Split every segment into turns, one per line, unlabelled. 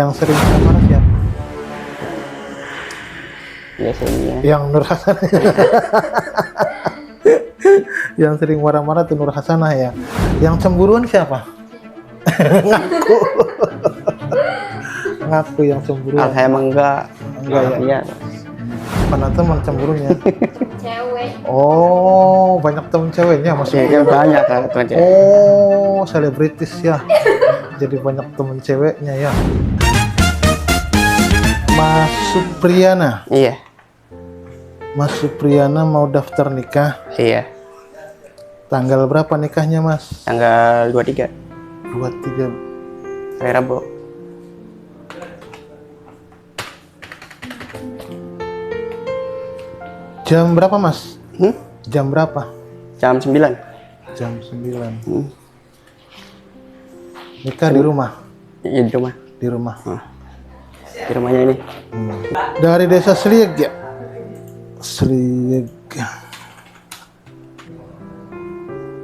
Yang sering marah siapa?
Biasanya
Yang Nur Hasanah. Yang sering marah-marah tuh Nur Hasanah ya. Yang cemburuan siapa? Ngaku. Ngaku yang cemburuan.
saya emang enggak
Enggak ya.
iya
Mana teman cemburunya?
Cewek.
Oh, banyak teman ceweknya
ya,
maksudnya.
banyak lah teman cewek.
Oh, selebritis ya. Jadi banyak teman ceweknya ya. Mas Supriyana.
Iya
Mas Supriyana mau daftar nikah.
iya
Tanggal berapa nikahnya, Mas?
tanggal 23
23.
hari Rabu.
Jam berapa, Mas?
Hmm?
Jam berapa?
Jam 9.
Jam 9. Nikah di rumah.
Iya di rumah.
Di rumah.
Di rumahnya ini.
Dari desa Slieg ya? Slieg.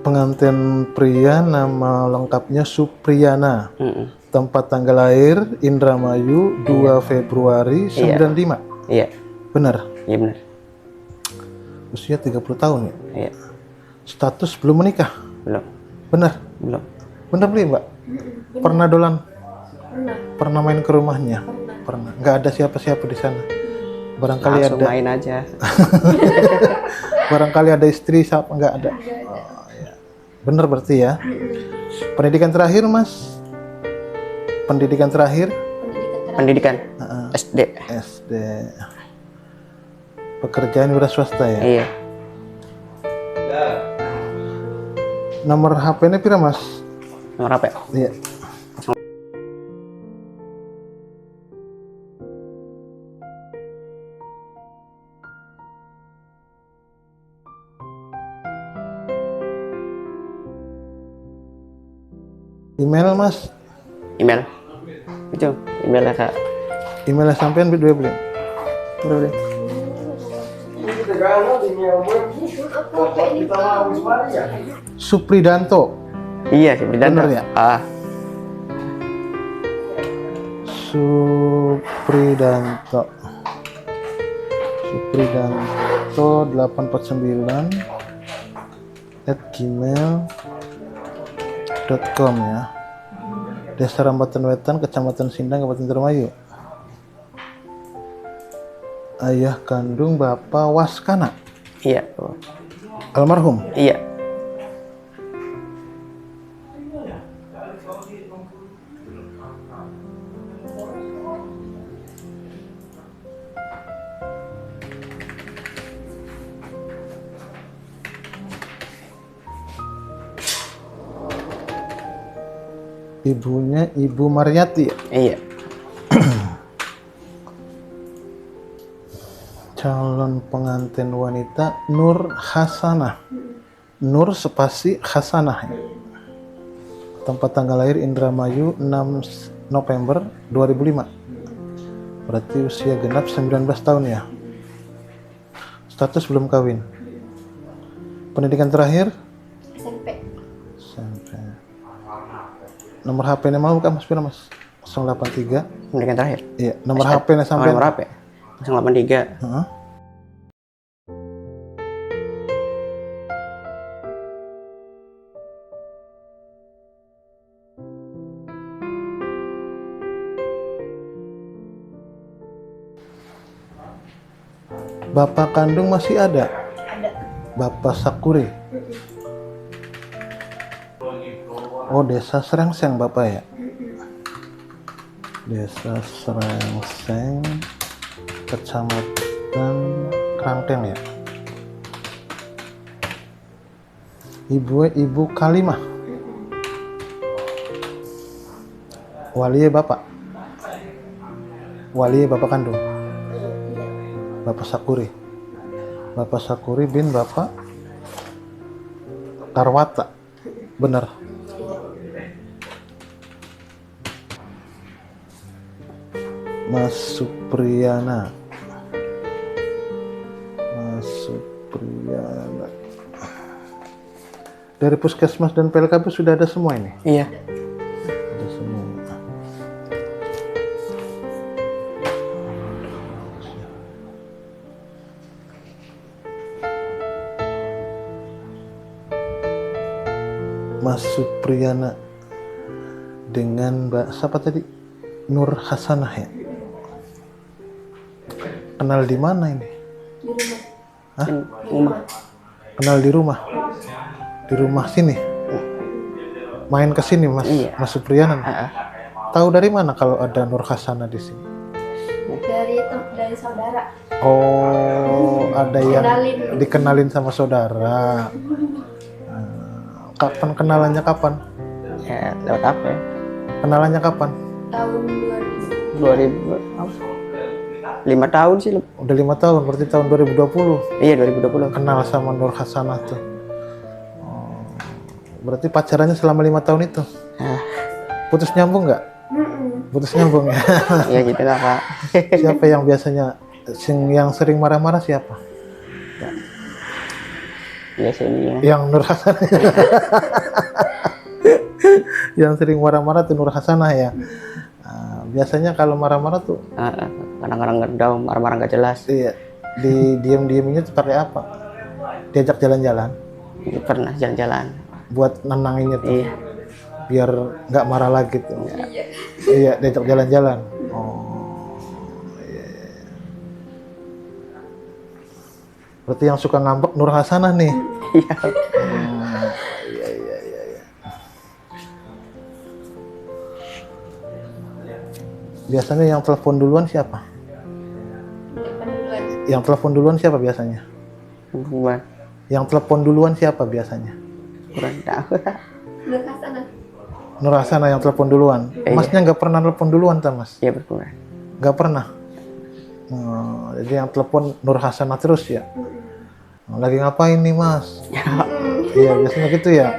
Pengantin pria nama lengkapnya Supriyana. Tempat tanggal lahir Indramayu 2 Februari 95.
Iya
Benar?
iya benar.
Usia 30 tahun ya?
Iya
Status belum menikah?
belum
Benar?
belum.
Benar beli, Mbak? Pernah dolan?
Pernah.
Pernah main ke rumahnya? Pernah. Nggak ada siapa-siapa di sana? Barangkali
Langsung
ada.
main aja.
Barangkali ada istri, siapa? Nggak ada. Oh, ya. Benar berarti ya? Pendidikan terakhir, Mas? Pendidikan terakhir?
Pendidikan SD.
SD. Pekerjaan wira swasta ya?
Iya
Nomor HP-nya pira, Mas?
nomor apa ya?
Iya. Email, Mas?
Email itu emailnya kak.
Emailnya sampean berdua beli?
Bro,
Supridanto.
iya sih
Bener ya? Supridanto. Supridanto 849@gmail.com ya. Desa Rambatan Wetan, Kecamatan Sindang, Kabupaten Indramayu. Ayah kandung Bapak Waskana,
iya
almarhum.
iya
Ibunya Ibu Maryati.
iya
Calon pengantin wanita Nur Hasanah. Nur spasi Hasanah. Tempat tanggal lahir Indramayu 6 November 2005. Berarti usia genap 19 tahun ya. Status belum kawin. Pendidikan terakhir
SMP.
SMP. Nomor HP-nya mau bukan Mas Pira, Mas? 083.
pendidikan terakhir.
Iya, nomor HP-nya sampai.
Nomor apa ya? 083.
Heeh. Bapak kandung masih ada?
Ada.
Bapak Sakuri. Oh, Desa Serengseng Bapak ya? Desa Serengseng, Kecamatan Krangteng ya? Ibu Kalimah. Wali Bapak. Wali Bapak kandung. Bapak Sakuri. Bapak Sakuri bin Bapak Tarwata. Benar. Mas Supriyana. Mas Supriyana. Dari Puskesmas dan PLKB sudah ada semua ini?
Iya.
Ada semua. Mas Supriyana dengan Mbak siapa tadi? Nur Hasanah ya. Kenal di mana ini?
Di rumah.
Hah?
Rumah.
Kenal di rumah. Di rumah sini. Main ke sini Mas.
Iya.
Mas Supriyana.
Heeh.
Tahu dari mana kalau ada Nur Hasanah di sini?
Dari saudara.
Oh, ada yang
Kenalin.
dikenalin sama saudara. Kapan kenalannya kapan?
Ya, lewat apa ya?
Kenalannya kapan?
Tahun
2000 5 tahun sih.
Udah 5 tahun, berarti tahun 2020
Iya, 2020.
kenal sama Nur Hasanah tuh. Oh, berarti pacarannya selama 5 tahun itu.
Ah,
Putus nyambung nggak? Putus nyambung ya.
ya gitu lah, Pak.
Siapa yang biasanya yang sering marah-marah siapa?
Biasanya.
Yang Nur Hasanah. Yang sering marah-marah tuh Nur Hasanah ya. Biasanya kalau marah-marah tuh
Kadang-kadang ngedam, marah-marah nggak jelas.
iya, di diem-diemnya tuh pakai apa? Diajak jalan-jalan
Pernah jalan-jalan.
buat nenanginnya tuh.
Iya.
Biar nggak marah lagi tuh.
Iya.
Iya, diajak jalan-jalan. Oh, iya. Berarti yang suka ngambek Nur Hasanah nih.
Iya.
Iya. Biasanya yang telepon duluan siapa?
Depan duluan.
Yang telepon duluan siapa biasanya?
Gimana?
Yang telepon duluan siapa biasanya?
Kurang tahu.
Nur Hasanah.
Nur Hasanah yang telepon duluan.
Iya.
Masnya nggak pernah telepon duluan, tak Mas?
Iya, berkurang.
Nggak pernah. Oh, jadi yang telepon Nur Hasanah terus ya. Lagi ngapain nih Mas? Iya biasanya gitu ya.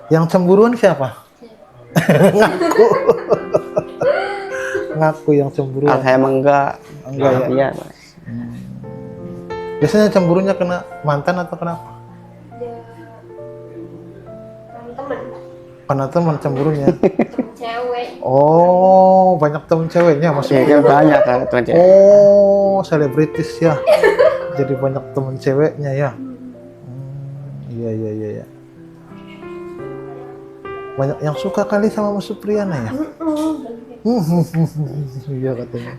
Yang cemburuan siapa? Ngaku. Ngaku yang cemburuan.
Kalau saya emang enggak.
Enggak ya.
Iya, Mas.
Biasanya cemburunya kena mantan atau kenapa?
Ya. Teman-teman.
Karena teman cemburunya.
Teman cewek.
Oh, banyak temen ceweknya Mas.
Ya, kan banyak kan teman cewek.
Oh, selebritis ya. Jadi banyak temen ceweknya ya. Iya. Banyak yang suka kali sama Mas Supriyana ya. Iya katanya.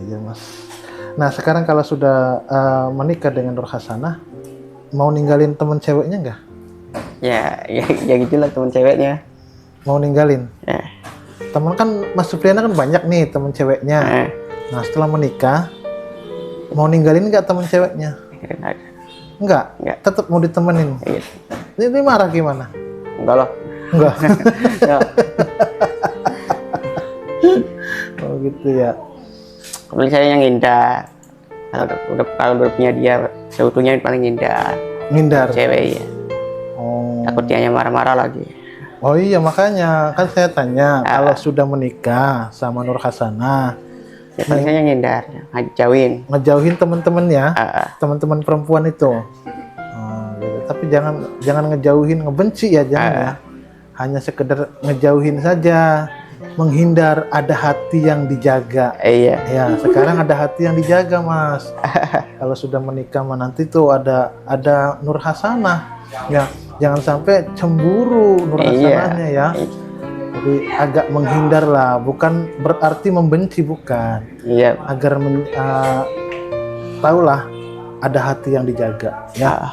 Iya Mas. Nah sekarang kalau sudah menikah dengan Nur Hasanah, mau ninggalin temen ceweknya nggak?
Ya gitulah teman ceweknya.
Mau ninggalin?
Ya.
Temen kan Mas Supriyana kan banyak nih temen ceweknya. Nah setelah menikah, mau ninggalin nggak temen ceweknya? Enggak,
Nggak.
tetap mau ditemenin.
Iya.
Ini marah gimana?
Enggak loh.
Enggak.
Ya,
Oh gitu ya.
kalau saya yang hindar. Kalau udah punya dia, seutuhnya paling hindar.
Ngindar.
Cewek ya.
Oh.
Takut dianya marah-marah lagi.
Oh iya makanya kan saya tanya kalau sudah menikah sama Nur Hasanah
Ya paling saya yang hindar, ngejauhin.
ngejauhin teman-temannya,
Ah,
teman-teman perempuan itu. Oh, gitu. Tapi jangan ngejauhin, ngebenci ya jangan ya. Hanya sekedar ngejauhin saja, menghindar, ada hati yang dijaga.
iya.
Ya, sekarang ada hati yang dijaga, Mas. Kalau sudah menikah mah nanti tuh ada Nur Hasanah. Ya, jangan sampai cemburu Nur Hasanahnya ya. Jadi agak menghindar lah, bukan berarti membenci, bukan.
Iya.
Agar tahulah ada hati yang dijaga ya.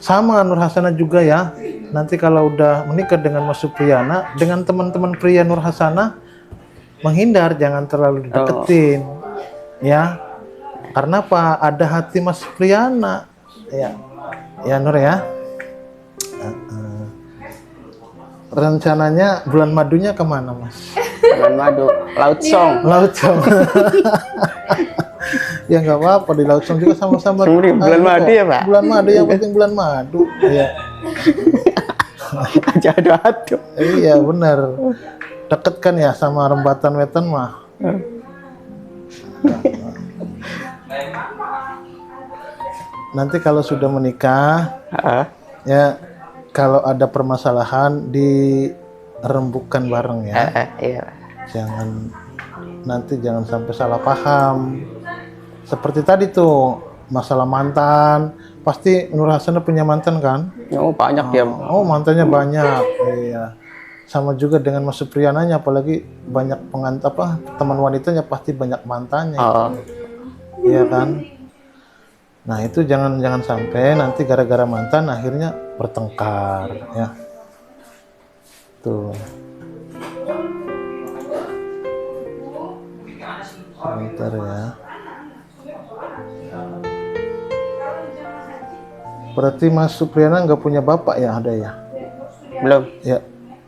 Sama Nur Hasanah juga ya. Nanti kalau udah menikah dengan Mas Supriyana, dengan teman-teman pria Nur Hasanah, menghindar, jangan terlalu dideketin. Ya. Karena apa? Ada hati Mas Supriyana. Ya. Ya Nur ya. Rencananya bulan madunya kemana Mas?
Bulan madu, Laut Song.
Laut Song. Ya nggak apa-apa, di Laut Song juga sama-sama.
Sebenarnya bulan madu ya, Pak?
Bulan madu, yang penting bulan madu. Iya.
Aduh.
Iya benar. Deket kan ya sama Rembatan Wetan mah. Nanti kalau sudah menikah, ya kalau ada permasalahan dirembukan bareng ya.
Iya.
Jangan sampai salah paham. Seperti tadi tuh masalah mantan. Pasti Nur Hasanah punya mantan kan?
Oh banyak dia.
Oh, mantannya banyak. Iya. Sama juga dengan Mas Supriyananya, apalagi banyak teman wanitanya pasti banyak mantannya.
Oh,
Iya kan? Nah, itu jangan sampai nanti gara-gara mantan akhirnya bertengkar ya. Tuh. Sebentar ya. Berarti Mas Supriyana nggak punya bapak ya, ada ya?
belum.
Ya,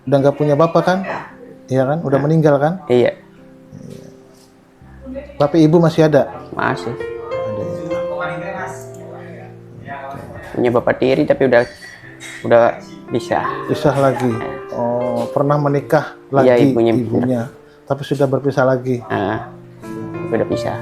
udah nggak punya bapak kan? Iya kan? Udah meninggal kan?
Iya,
Tapi ibu masih ada?
masih.
Ada ya.
Punya bapak tiri tapi udah bisa.
Pisah lagi. Oh, pernah menikah lagi
Iya, ibunya.
ibunya. Tapi sudah berpisah lagi.
Nah, udah bisa.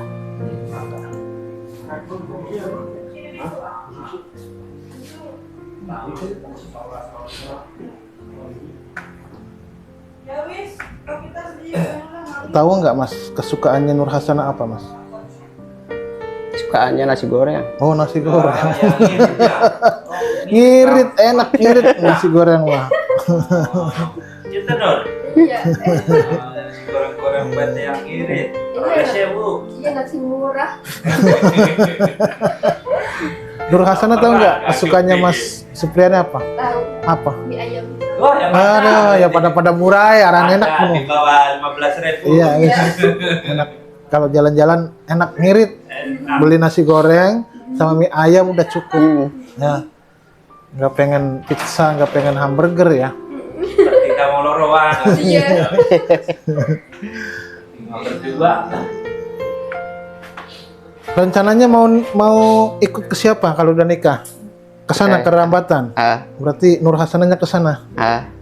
Tahu nggak Mas kesukaannya Nur Hasanah apa Mas?
Sukaannya nasi goreng.
Oh, nasi goreng. Ngirit, enak ngirit nasi goreng mah.
Kita Nur.
Iya.
Goreng-goreng buat yang irit. Terus Bu.
Iya nasi murah.
Nur Hasanah tahu nggak kesukaannya Mas Supriyana apa?
Tahu
Apa?
mie ayam.
Wah, yang mana?
Aduh, ya pada murah ya, orang enak
Ada
penuh.
di bawah 15.000.
Iya, enak. Kalau jalan-jalan enak ngirit.
Enak.
Beli nasi goreng sama mie ayam udah cukup. Ya. Nggak pengen pizza, nggak pengen hamburger ya.
Kita mau lorowan.
Iya.
Mau berdua.
Rencananya mau ikut ke siapa kalau udah nikah? Ke sana, ke Rambatan. Berarti Nur Hasanahnya ke sana.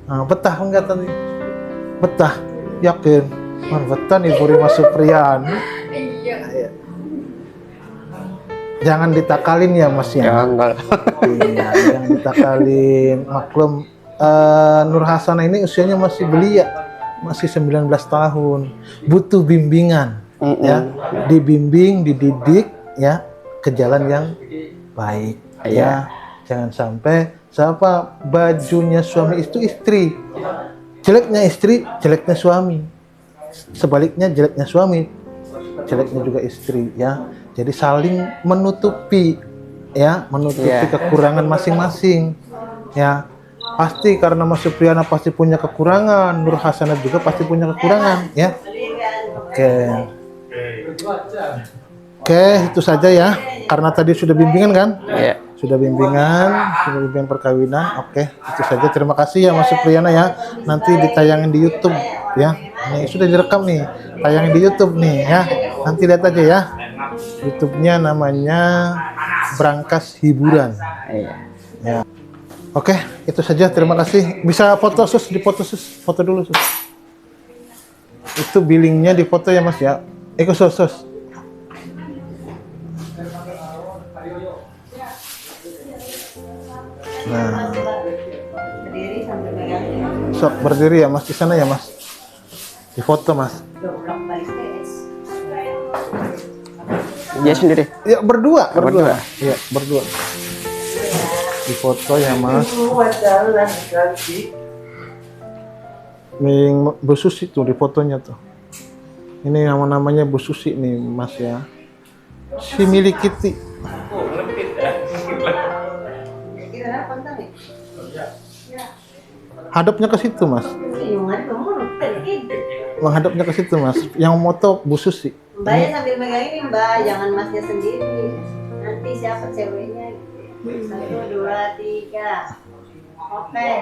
Nah, betah enggak tadi? Betah. Yakin? Man, betah nih Bu Rima Supriyana.
Iya.
Jangan ditakalin ya Mas ya.
Jangan.
Iya, jangan ditakalin. Maklum Nur Hasanah ini usianya masih belia. Masih 19 tahun. Butuh bimbingan. Ya, dibimbing, dididik ya ke jalan yang baik. Ya. Jangan sampai bajunya suami itu istri. Jeleknya istri, jeleknya suami. Sebaliknya jeleknya suami, jeleknya juga istri ya. Jadi saling menutupi ya, kekurangan masing-masing ya. Pasti karena Mas Supriyana pasti punya kekurangan, Nur Hasanah juga pasti punya kekurangan ya. Oke, itu saja ya. Karena tadi sudah bimbingan kan?
Iya.
Sudah bimbingan perkawinan. Oke, itu saja. Terima kasih ya Mas Supriyana ya. Nanti ditayangin di YouTube ya. Ini sudah direkam nih, tayangin di YouTube nih ya. Nanti lihat aja ya. YouTube-nya namanya Brankas Hiburan.
Iya.
Ya. Oke, itu saja. Terima kasih. Bisa foto sus, dipoto sus, foto dulu sus. Itu billingnya difoto ya Mas ya. Ikut sus. Nah, sok berdiri ya Mas di sana ya Mas. Di foto Mas.
Dia sendiri.
Ya berdua.
Berdua.
Iya berdua. Di foto ya Mas. Ming Bu Susi tuh di fotonya tuh. Ini namanya Bu Susi nih Mas ya. Si milik Kitty. Hadapnya ke situ Mas. Menghadapnya ke situ Mas. Yang moto Bu Susi.
Mbaknya sambil megang ini Mbak, jangan Masnya sendiri. Nanti siapa ceweknya? 1, 2, 3. Oke.